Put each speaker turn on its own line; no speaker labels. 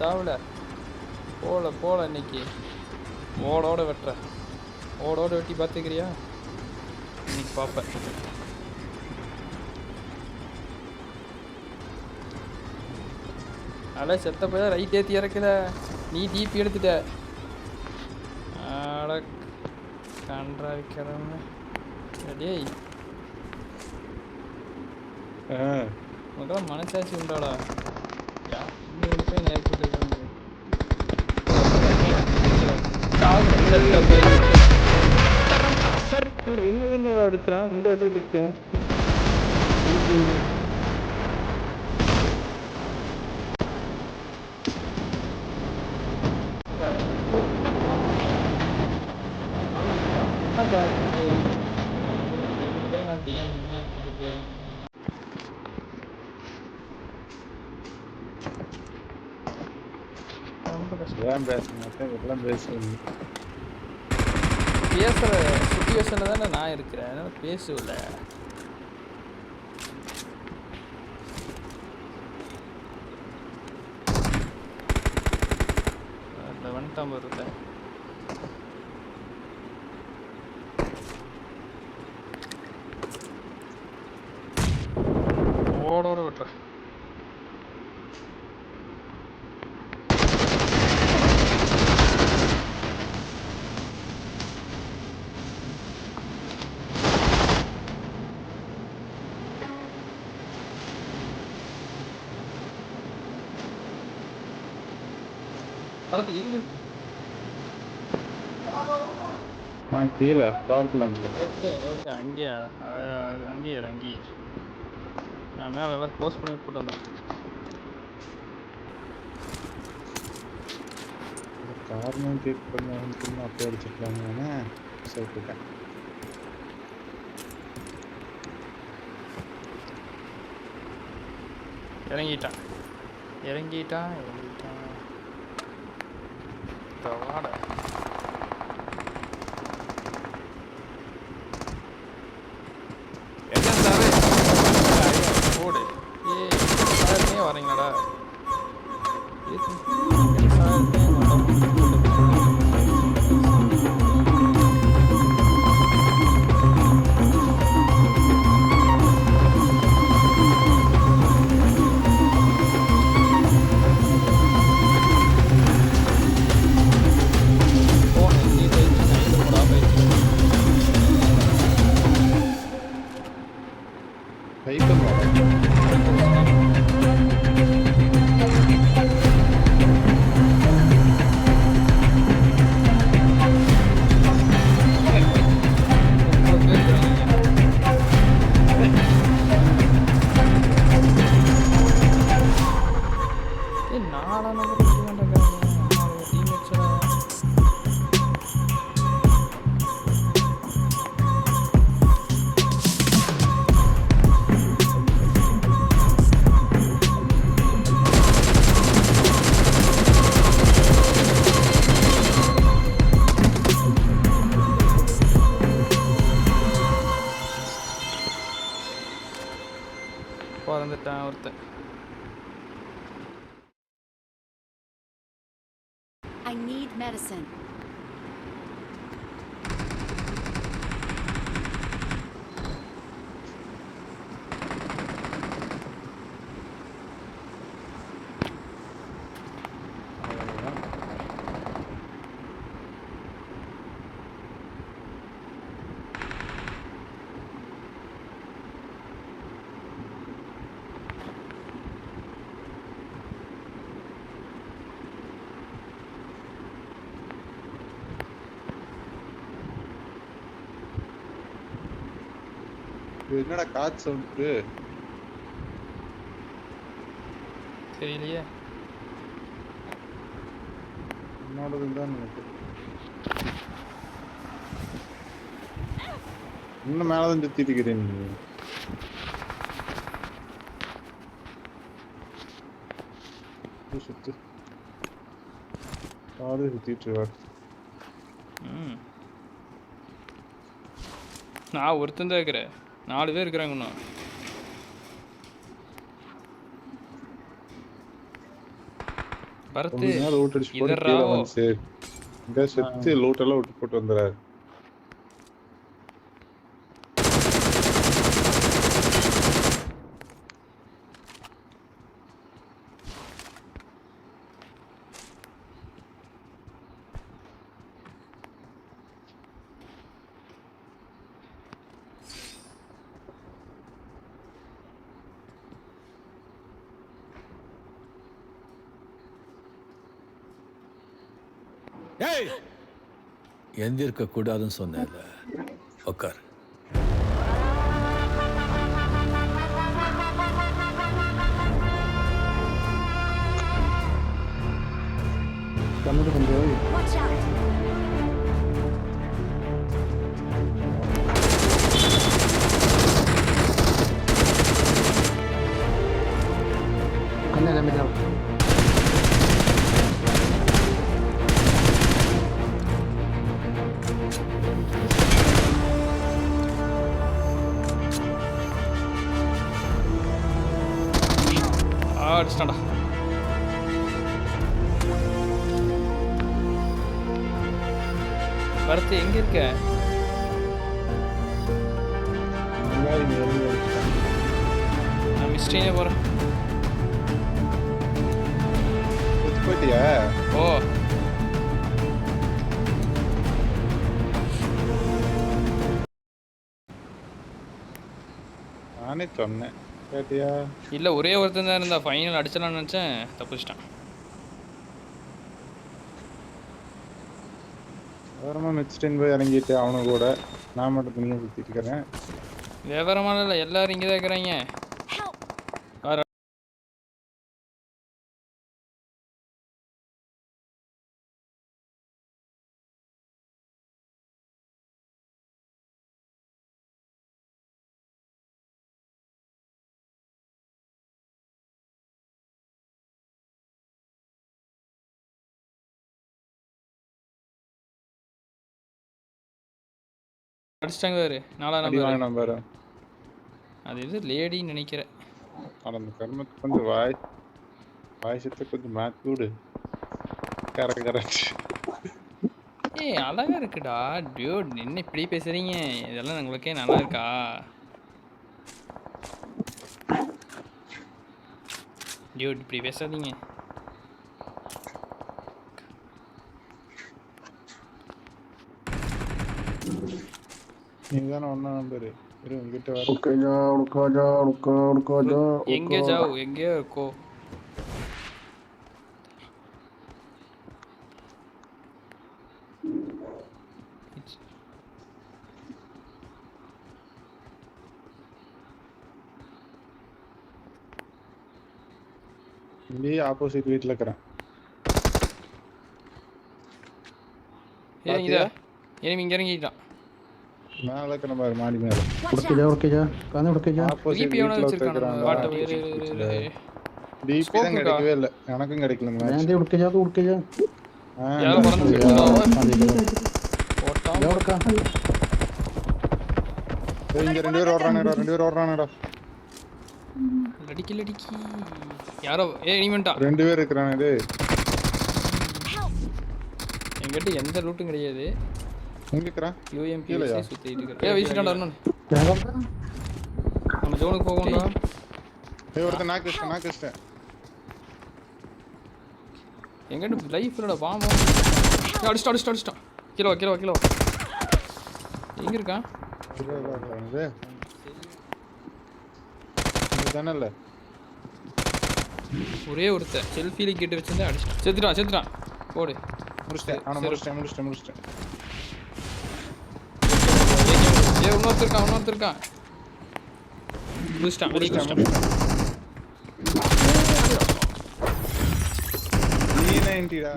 தாவல போல இன்னைக்கு ஓடோட வெட்டுற ஓடோட வெட்டி பார்த்துக்கிறியா இன்னைக்கு பார்ப்பேன். அதெல்லாம் செத்த போய் ரைட் ஏற்றி இறக்குத நீ டிபி எடுத்துட்ட ஆட கன்றா வைக்கிறவங்க டேய் உனக்கெல்லாம் மனசாட்சி உண்டாடா போய் நேரத்துக்கு அடுத்தான் இந்த இடத்துக்கு பேசுற சிச்சுவேஷன்ல தானே நான் இருக்கிறேன், அதனால பேசுவல. வந்துட்டான் வருது ஓடோட விட்டுற அங்கேயே நான் மேலே எல்லாம் க்ளோஸ் பண்ணி போட்டு வந்தேன்.
காரணம் கேட் பண்ண அப்படியே அடிச்சுக்கலாங்க சொல்லிட்டேன்.
இறங்கிட்டான் வாட போடு வரீங்களாடா பிறந்துட்டான் ஒருத்தன்.
I need medicine.
என்னடா காத்து சவுண்ட்
தெரியலையே,
என்னோடதுதான் இன்னும் மேலதான் சுத்திட்டு இருக்கிறேன். சுத்து காது சுத்திட்டு வா.
நான் ஒருத்தன் தான் இருக்கிறேன், 4 பேர் இருக்கிறாங்க இன்னும். பரத்து
லூட் அடிச்சு போட்டு கீழே வந்து சரி இங்க செத்து லூட் எல்லாம் விட்டு போட்டு வந்துறாரு.
எந்திருக்க கூடாதுன்னு சொன்னேன்ல, உட்கார்.
கண்ணு கொஞ்சம்
Watch out!
கண்ணு டேமேஜ்
அடிச்சிட்டான்டா. பரத்து எங்க இருக்க? நான் மிஸ்டேனே போறேன்.
போயிட்டியா?
ஓ
நானே சொன்னேன் கேட்டியா?
இல்லை, ஒரே ஒருத்தன் தான் இருந்தா. ஃபைனல் அடிச்சலாம்னு நினச்சேன், தப்பிச்சிட்டான்.
வேறமா மிக்ஸ்டின் போய் இறங்கிட்டு அவனு கூட நான் மட்டும் தனியாக சுற்றிட்டு இருக்கிறேன்.
விவரமான இல்லை, எல்லாரும் இங்கே தான் இருக்கிறாங்க. அடிச்சிட்டாங்க வேறு 4ஆம்
நம்பர்.
அது எது லேடின்னு நினைக்கிறேன்.
அந்த கர்மத்துக்கு கொஞ்சம் வாய்ஸத்தை கொஞ்சம் மாற்றி விடு. கரெக்ட்.
ஏய் அழகா இருக்குடா டியூட், என்ன இப்படி பேசுறீங்க? இதெல்லாம் உங்களுக்கே நல்லா இருக்கா? டியூட் இப்படி பேசாதீங்க.
நீதானே ஒண்ணா நம்பரு. உங்ககிட்ட வர
எங்கே ஜாவ், எங்கேயோ இருக்கோ.
இங்கே ஆப்போசிட் வீட்டில் இருக்கிறேன்.
இறங்கிதா? இனிமே இங்கே இறங்கிட்டான்.
மேலே இருக்கிற மாதிரி மாடி மேலே. ஆப்போசிட்
டிபி எவனோ
வீட்டில்
வச்சிருக்கானு
இருக்கிறாங்க.
பாட்டு.
டிபி தான் கிடைக்கவே இல்லை, எனக்கும் கிடைக்கல இந்த மேட்ச்.
யாரும் பிறந்து போட்டான்.
இங்க 2 பேர் ஓடுறானுடா.
லடிக்கி யாரோ இனிமெண்டா
2 பேர் இருக்கிறானே. டேய்
என்கிட்ட எந்த லூட்டும் கிடையாது.
எங்க இருக்கறான்?
யூஎம்பி சுத்திட்டு இருக்கு. வீசிட்டான்டா இன்னொன்னு. நம்ம ஜோனுக்கு போகணும்டா.
ஒருத்தன் நாக் வச்சிட்டேன்.
எங்கிட்ட லைஃப் இல்லடா, பாம்பு அடிச்சிட்டான். கிலோ எங்க இருக்கான்?
இதுதானல்ல
ஒரே ஒருத்தன் செல்ஃபில கேட்டு வச்சிருந்தா அடிச்சிட்டான். செத்துட்டான். போடு.
முடிச்சிட்டேன்.
இன்னொருத்தர் இருக்கான். முடிச்சிட்டான்.
E90 டா.